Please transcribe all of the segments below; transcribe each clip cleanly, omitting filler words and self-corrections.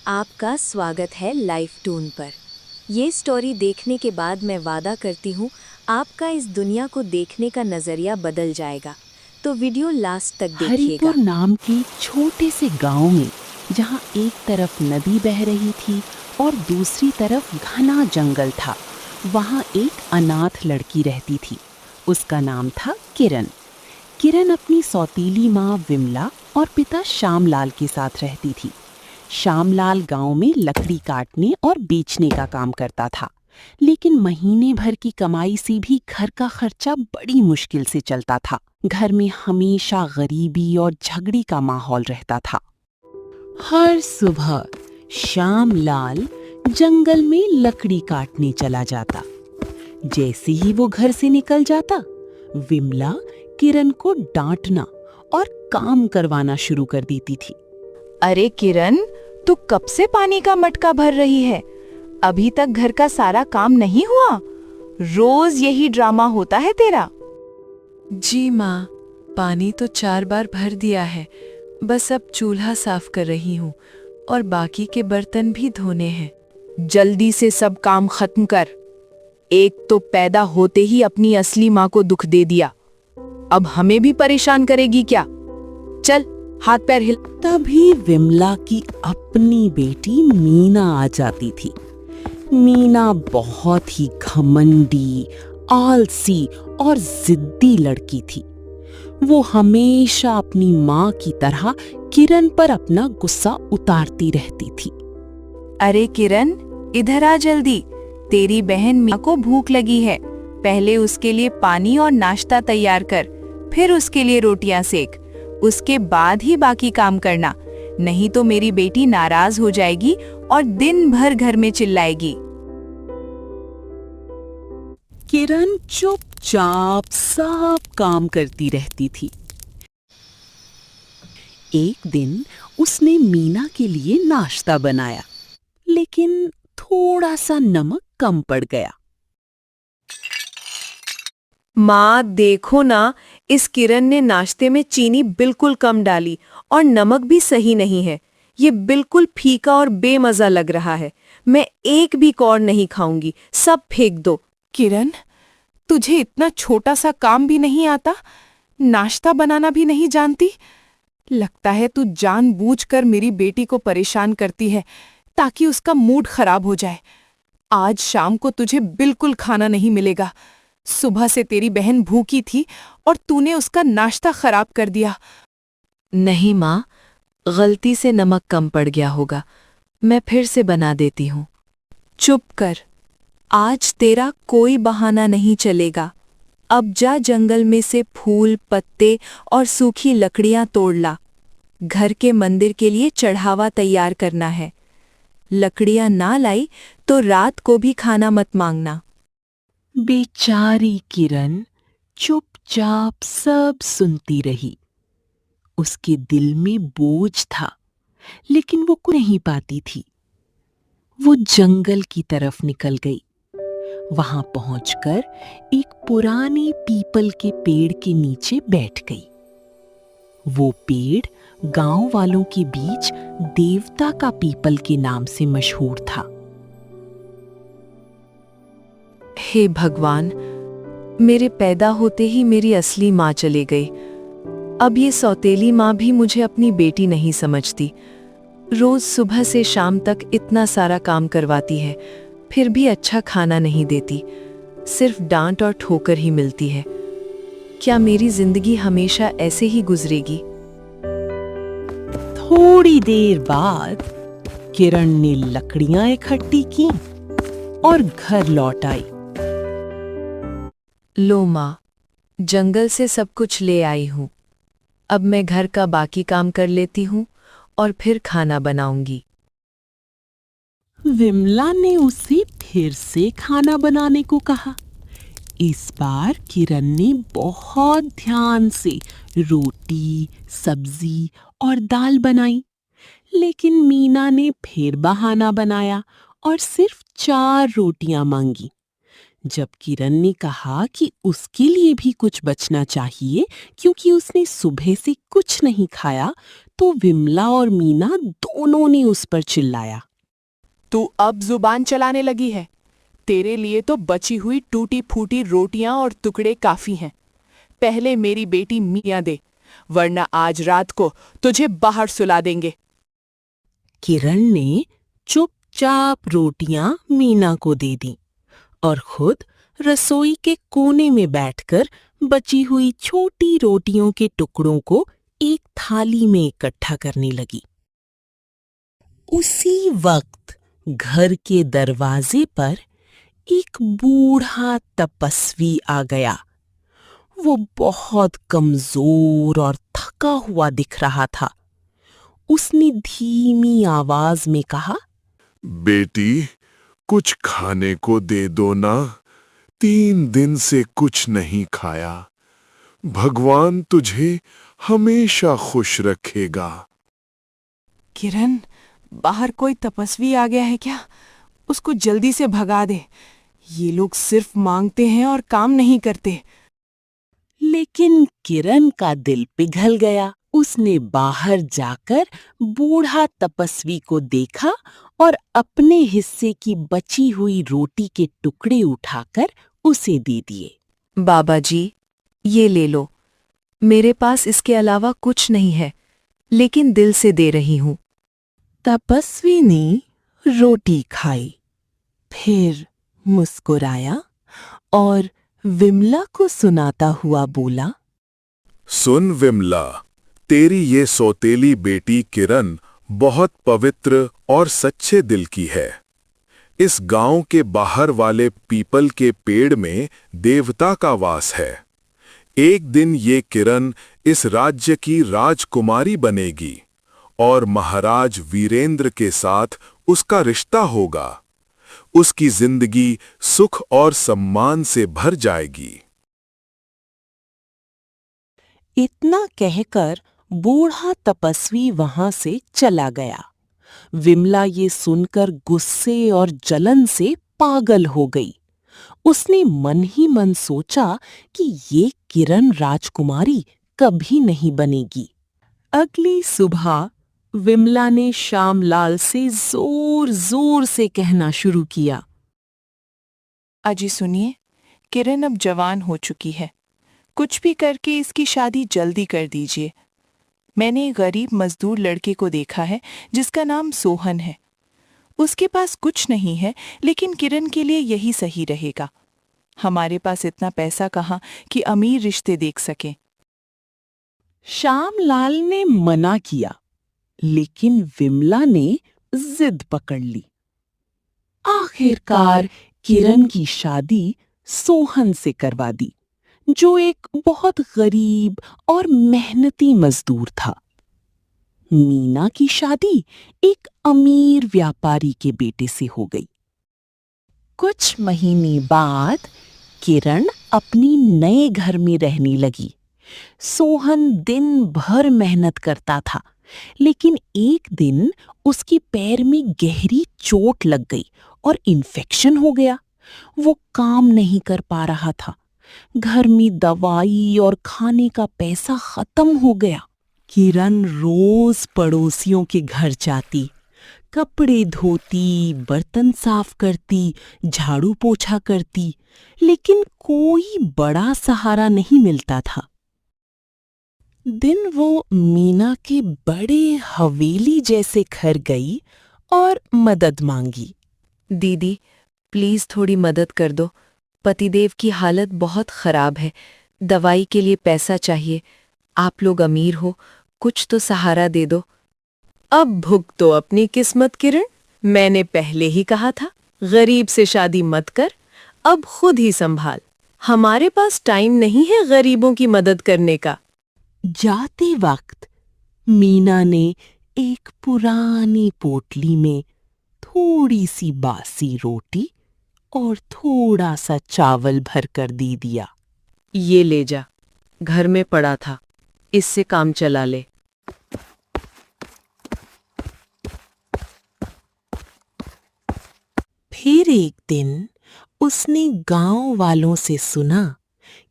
आपका स्वागत है लाइफ टून पर। ये स्टोरी देखने के बाद मैं वादा करती हूँ आपका इस दुनिया को देखने का नज़रिया बदल जाएगा। तो वीडियो लास्ट तक देखिएगा। हरिपुर नाम के छोटे से गांव में जहां एक तरफ नदी बह रही थी और दूसरी तरफ घना जंगल था, वहां एक अनाथ लड़की रहती थी। उसका नाम था किरण। किरण अपनी सौतीली माँ विमला और पिता श्यामलाल के साथ रहती थी। श्यामलाल गांव में लकड़ी काटने और बेचने का काम करता था, लेकिन महीने भर की कमाई से भी घर का खर्चा बड़ी मुश्किल से चलता था। घर में हमेशा गरीबी और झगड़ी का माहौल रहता था। हर सुबह श्यामलाल जंगल में लकड़ी काटने चला जाता। जैसे ही वो घर से निकल जाता, विमला किरण को डांटना और काम करवाना शुरू कर देती थी। अरे किरण, तू कब से पानी का मटका भर रही है? अभी तक घर का सारा काम नहीं हुआ? रोज यही ड्रामा होता है तेरा। जी माँ, पानी तो 4 बार भर दिया है। बस अब चूल्हा साफ कर रही हूँ और बाकी के बर्तन भी धोने हैं। जल्दी से सब काम खत्म कर। एक तो पैदा होते ही अपनी असली माँ को दुख दे दिया, अब हमें भी परेशान करेगी क्या? चल हाथ पैर हिल। तभी विमला की अपनी बेटी मीना आ जाती थी। मीना बहुत ही घमंडी, आलसी और जिद्दी लड़की थी। वो हमेशा अपनी माँ की तरह किरण पर अपना गुस्सा उतारती रहती थी। अरे किरण, इधर आ जल्दी। तेरी बहन मीना को भूख लगी है। पहले उसके लिए पानी और नाश्ता तैयार कर, फिर उसके लिए रोटियां सेक। उसके बाद ही बाकी काम करना, नहीं तो मेरी बेटी नाराज हो जाएगी और दिन भर घर में चिल्लाएगी। किरण चुपचाप सब काम करती रहती थी। एक दिन उसने मीना के लिए नाश्ता बनाया, लेकिन थोड़ा सा नमक कम पड़ गया। माँ देखो ना, इस किरण ने नाश्ते में चीनी बिल्कुल कम डाली और नमक भी सही नहीं है। ये बिल्कुल फीका और बेमजा लग रहा है। मैं एक भी कौर नहीं खाऊंगी, सब फेंक दो। किरण, तुझे इतना छोटा सा काम भी नहीं आता? नाश्ता बनाना भी नहीं जानती? लगता है तू जानबूझकर मेरी बेटी को परेशान करती है ताकि उसका मूड खराब हो जाए। आज शाम को तुझे बिल्कुल खाना नहीं मिलेगा। सुबह से तेरी बहन भूखी थी और तूने उसका नाश्ता खराब कर दिया। नहीं माँ, गलती से नमक कम पड़ गया होगा। मैं फिर से बना देती हूँ। चुप कर, आज तेरा कोई बहाना नहीं चलेगा। अब जा जंगल में से फूल, पत्ते और सूखी लकड़ियां तोड़ ला। घर के मंदिर के लिए चढ़ावा तैयार करना है। लकड़ियां ना लाई तो रात को भी खाना मत मांगना। बेचारी किरण चुपचाप सब सुनती रही। उसके दिल में बोझ था, लेकिन वो कुछ नहीं पाती थी। वो जंगल की तरफ निकल गई। वहां पहुंचकर एक पुराने पीपल के पेड़ के नीचे बैठ गई। वो पेड़ गांव वालों के बीच देवता का पीपल के नाम से मशहूर था। हे भगवान, मेरे पैदा होते ही मेरी असली माँ चली गई। अब ये सौतेली माँ भी मुझे अपनी बेटी नहीं समझती। रोज सुबह से शाम तक इतना सारा काम करवाती है, फिर भी अच्छा खाना नहीं देती। सिर्फ डांट और ठोकर ही मिलती है। क्या मेरी जिंदगी हमेशा ऐसे ही गुजरेगी? थोड़ी देर बाद किरण ने लकड़ियां इकट्ठी की और घर लौट आई। लो माँ, जंगल से सब कुछ ले आई हूँ। अब मैं घर का बाकी काम कर लेती हूँ और फिर खाना बनाऊंगी। विमला ने उसे फिर से खाना बनाने को कहा। इस बार किरण ने बहुत ध्यान से रोटी, सब्जी और दाल बनाई, लेकिन मीना ने फिर बहाना बनाया और सिर्फ 4 रोटियां मांगी। जब किरण ने कहा कि उसके लिए भी कुछ बचना चाहिए क्योंकि उसने सुबह से कुछ नहीं खाया, तो विमला और मीना दोनों ने उस पर चिल्लाया। तू अब जुबान चलाने लगी है। तेरे लिए तो बची हुई टूटी फूटी रोटियां और टुकड़े काफी हैं। पहले मेरी बेटी मियां दे, वरना आज रात को तुझे बाहर सुला देंगे। किरण ने चुपचाप रोटियां मीना को दे दी और खुद रसोई के कोने में बैठकर बची हुई छोटी रोटियों के टुकड़ों को एक थाली में इकट्ठा करने लगी। उसी वक्त घर के दरवाजे पर एक बूढ़ा तपस्वी आ गया। वो बहुत कमजोर और थका हुआ दिख रहा था। उसने धीमी आवाज में कहा, बेटी, कुछ खाने को दे दो ना। 3 दिन से कुछ नहीं खाया। भगवान तुझे हमेशा खुश रखेगा। किरण, बाहर कोई तपस्वी आ गया है क्या? उसको जल्दी से भगा दे। ये लोग सिर्फ मांगते हैं और काम नहीं करते। लेकिन किरण का दिल पिघल गया। उसने बाहर जाकर बूढ़ा तपस्वी को देखा और अपने हिस्से की बची हुई रोटी के टुकड़े उठाकर उसे दे दिए। बाबा जी, ये ले लो। मेरे पास इसके अलावा कुछ नहीं है, लेकिन दिल से दे रही हूं। तपस्वी ने रोटी खाई, फिर मुस्कुराया और विमला को सुनाता हुआ बोला, सुन विमला, तेरी ये सौतेली बेटी किरण बहुत पवित्र और सच्चे दिल की है। इस गांव के बाहर वाले पीपल के पेड़ में देवता का वास है। एक दिन ये किरण इस राज्य की राजकुमारी बनेगी और महाराज वीरेंद्र के साथ उसका रिश्ता होगा। उसकी जिंदगी सुख और सम्मान से भर जाएगी। इतना कहकर बूढ़ा तपस्वी वहां से चला गया। विमला ये सुनकर गुस्से और जलन से पागल हो गई। उसने मन ही मन सोचा कि ये किरण राजकुमारी कभी नहीं बनेगी। अगली सुबह विमला ने श्यामलाल से जोर जोर से कहना शुरू किया, अजी सुनिए, किरण अब जवान हो चुकी है। कुछ भी करके इसकी शादी जल्दी कर दीजिए। मैंने एक गरीब मजदूर लड़के को देखा है जिसका नाम सोहन है। उसके पास कुछ नहीं है, लेकिन किरण के लिए यही सही रहेगा। हमारे पास इतना पैसा कहाँ कि अमीर रिश्ते देख सकें। श्यामलाल ने मना किया, लेकिन विमला ने जिद पकड़ ली। आखिरकार किरण की शादी सोहन से करवा दी, जो एक बहुत गरीब और मेहनती मजदूर था। मीना की शादी एक अमीर व्यापारी के बेटे से हो गई। कुछ महीने बाद किरण अपनी नए घर में रहने लगी। सोहन दिन भर मेहनत करता था, लेकिन एक दिन उसके पैर में गहरी चोट लग गई और इन्फेक्शन हो गया। वो काम नहीं कर पा रहा था। घर में दवाई और खाने का पैसा खत्म हो गया। किरण रोज पड़ोसियों के घर जाती, कपड़े धोती, बर्तन साफ करती, झाड़ू पोछा करती, लेकिन कोई बड़ा सहारा नहीं मिलता था। दिन वो मीना के बड़े हवेली जैसे घर गई और मदद मांगी। दीदी, प्लीज थोड़ी मदद कर दो। पतिदेव की हालत बहुत खराब है। दवाई के लिए पैसा चाहिए। आप लोग अमीर हो, कुछ तो सहारा दे दो। अब भुगतो अपनी किस्मत किरण। मैंने पहले ही कहा था, गरीब से शादी मत कर। अब खुद ही संभाल। हमारे पास टाइम नहीं है गरीबों की मदद करने का। जाते वक्त मीना ने एक पुरानी पोटली में थोड़ी सी बासी रोटी और थोड़ा सा चावल भर कर दे दिया। ये ले जा, घर में पड़ा था, इससे काम चला ले। फिर एक दिन उसने गांव वालों से सुना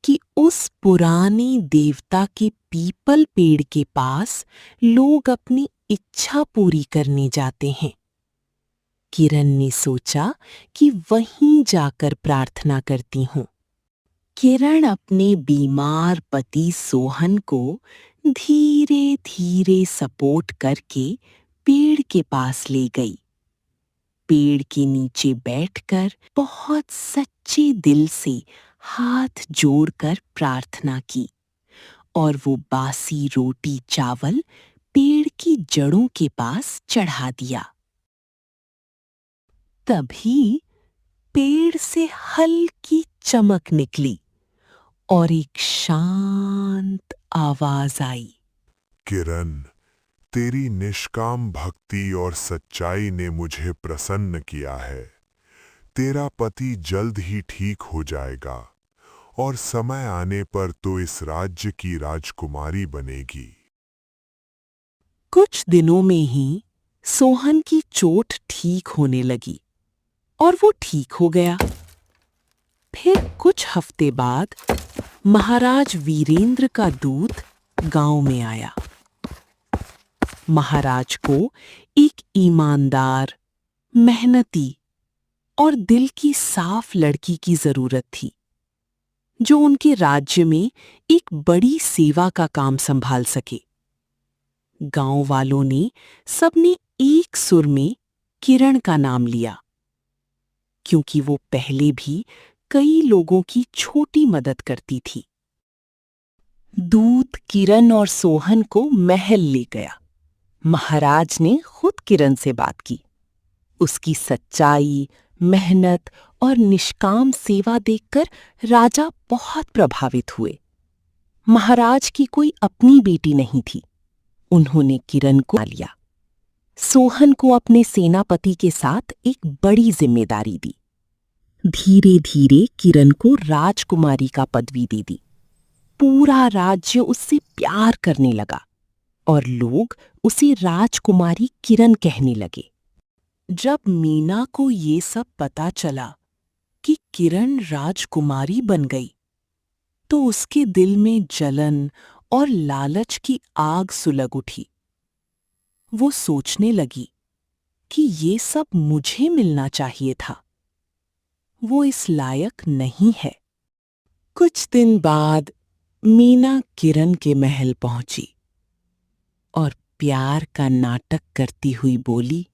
कि उस पुराने देवता के पीपल पेड़ के पास लोग अपनी इच्छा पूरी करने जाते हैं। किरण ने सोचा कि वहीं जाकर प्रार्थना करती हूँ। किरण अपने बीमार पति सोहन को धीरे धीरे सपोर्ट करके पेड़ के पास ले गई। पेड़ के नीचे बैठकर बहुत सच्चे दिल से हाथ जोड़कर प्रार्थना की और वो बासी रोटी चावल पेड़ की जड़ों के पास चढ़ा दिया। तभी पेड़ से हल्की चमक निकली और एक शांत आवाज आई। किरण, तेरी निष्काम भक्ति और सच्चाई ने मुझे प्रसन्न किया है। तेरा पति जल्द ही ठीक हो जाएगा और समय आने पर तो इस राज्य की राजकुमारी बनेगी। कुछ दिनों में ही सोहन की चोट ठीक होने लगी और वो ठीक हो गया। फिर कुछ हफ्ते बाद महाराज वीरेंद्र का दूत गांव में आया। महाराज को एक ईमानदार, मेहनती और दिल की साफ लड़की की जरूरत थी, जो उनके राज्य में एक बड़ी सेवा का काम संभाल सके। गांव वालों ने सबने एक सुर में किरण का नाम लिया, क्योंकि वो पहले भी कई लोगों की छोटी मदद करती थी। दूत किरण और सोहन को महल ले गया। महाराज ने खुद किरण से बात की। उसकी सच्चाई, मेहनत और निष्काम सेवा देखकर राजा बहुत प्रभावित हुए। महाराज की कोई अपनी बेटी नहीं थी। उन्होंने किरण को लिया। सोहन को अपने सेनापति के साथ एक बड़ी जिम्मेदारी दी। धीरे धीरे किरण को राजकुमारी का पदवी दे दी। पूरा राज्य उससे प्यार करने लगा और लोग उसे राजकुमारी किरण कहने लगे। जब मीना को ये सब पता चला कि किरण राजकुमारी बन गई, तो उसके दिल में जलन और लालच की आग सुलग उठी। वो सोचने लगी कि ये सब मुझे मिलना चाहिए था। वो इस लायक नहीं है। कुछ दिन बाद मीना किरण के महल पहुंची और प्यार का नाटक करती हुई बोली,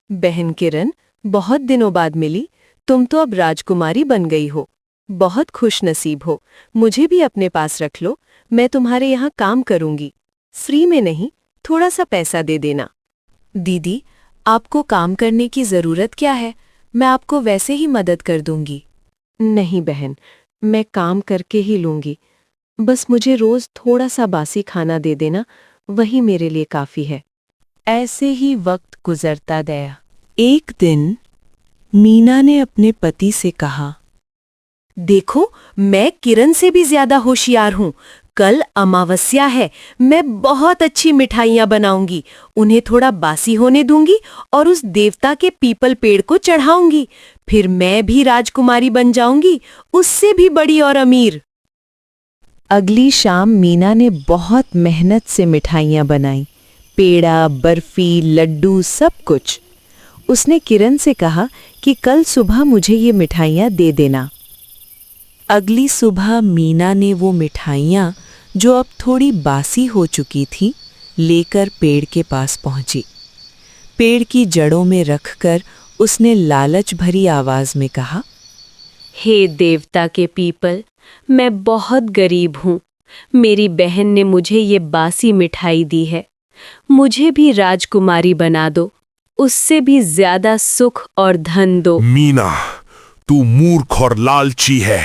बहन किरण, बहुत दिनों बाद मिली। तुम तो अब राजकुमारी बन गई हो। बहुत खुश नसीब हो। मुझे भी अपने पास रख लो। मैं तुम्हारे यहाँ काम करूंगी। फ्री में नहीं, थोड़ा सा पैसा दे देना। दीदी, आपको काम करने की जरूरत क्या है? मैं आपको वैसे ही मदद कर दूंगी। नहीं बहन, मैं काम करके ही लूंगी। बस मुझे रोज थोड़ा सा बासी खाना दे देना, वही मेरे लिए काफी है। ऐसे ही वक्त गुजरता गया। एक दिन मीना ने अपने पति से कहा, देखो, मैं किरण से भी ज्यादा होशियार हूँ। कल अमावस्या है। मैं बहुत अच्छी मिठाइयाँ बनाऊंगी। उन्हें थोड़ा बासी होने दूंगी और उस देवता के पीपल पेड़ को चढ़ाऊंगी। फिर मैं भी राजकुमारी बन जाऊंगी, उससे भी बड़ी और अमीर। अगली शाम मीना ने बहुत मेहनत से मिठाइयाँ बनाई। पेड़ा, बर्फी, लड्डू, सब कुछ। उसने किरण से कहा कि कल सुबह मुझे ये मिठाइयाँ दे देना। अगली सुबह मीना ने वो मिठाइयाँ, जो अब थोड़ी बासी हो चुकी थी, लेकर पेड़ के पास पहुंची। पेड़ की जड़ों में रखकर उसने लालच भरी आवाज में कहा, हे देवता के पीपल, मैं बहुत गरीब हूँ। मेरी बहन ने मुझे ये बासी मिठाई दी है। मुझे भी राजकुमारी बना दो। उससे भी ज्यादा सुख और धन दो। मीना, तू मूर्ख और लालची है।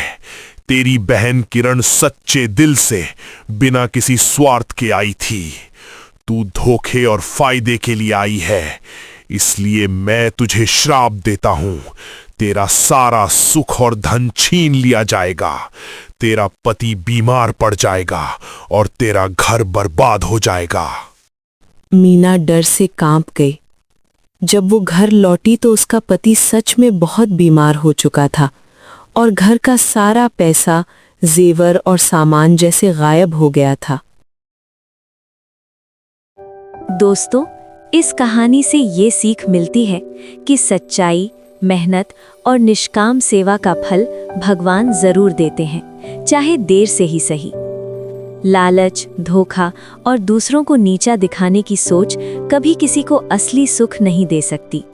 तेरी बहन किरण सच्चे दिल से, बिना किसी स्वार्थ के आई थी। तू धोखे और फायदे के लिए आई है। इसलिए मैं तुझे श्राप देता हूं। तेरा सारा सुख और धन छीन लिया जाएगा। तेरा पति बीमार पड़ जाएगा और तेरा घर बर्बाद हो जाएगा। मीना डर से कांप गई। जब वो घर लौटी तो उसका पति सच में बहुत बीमार हो चुका था और घर का सारा पैसा, जेवर और सामान जैसे गायब हो गया था। दोस्तों, इस कहानी से ये सीख मिलती है कि सच्चाई, मेहनत और निष्काम सेवा का फल भगवान जरूर देते हैं, चाहे देर से ही सही। लालच, धोखा और दूसरों को नीचा दिखाने की सोच कभी किसी को असली सुख नहीं दे सकती।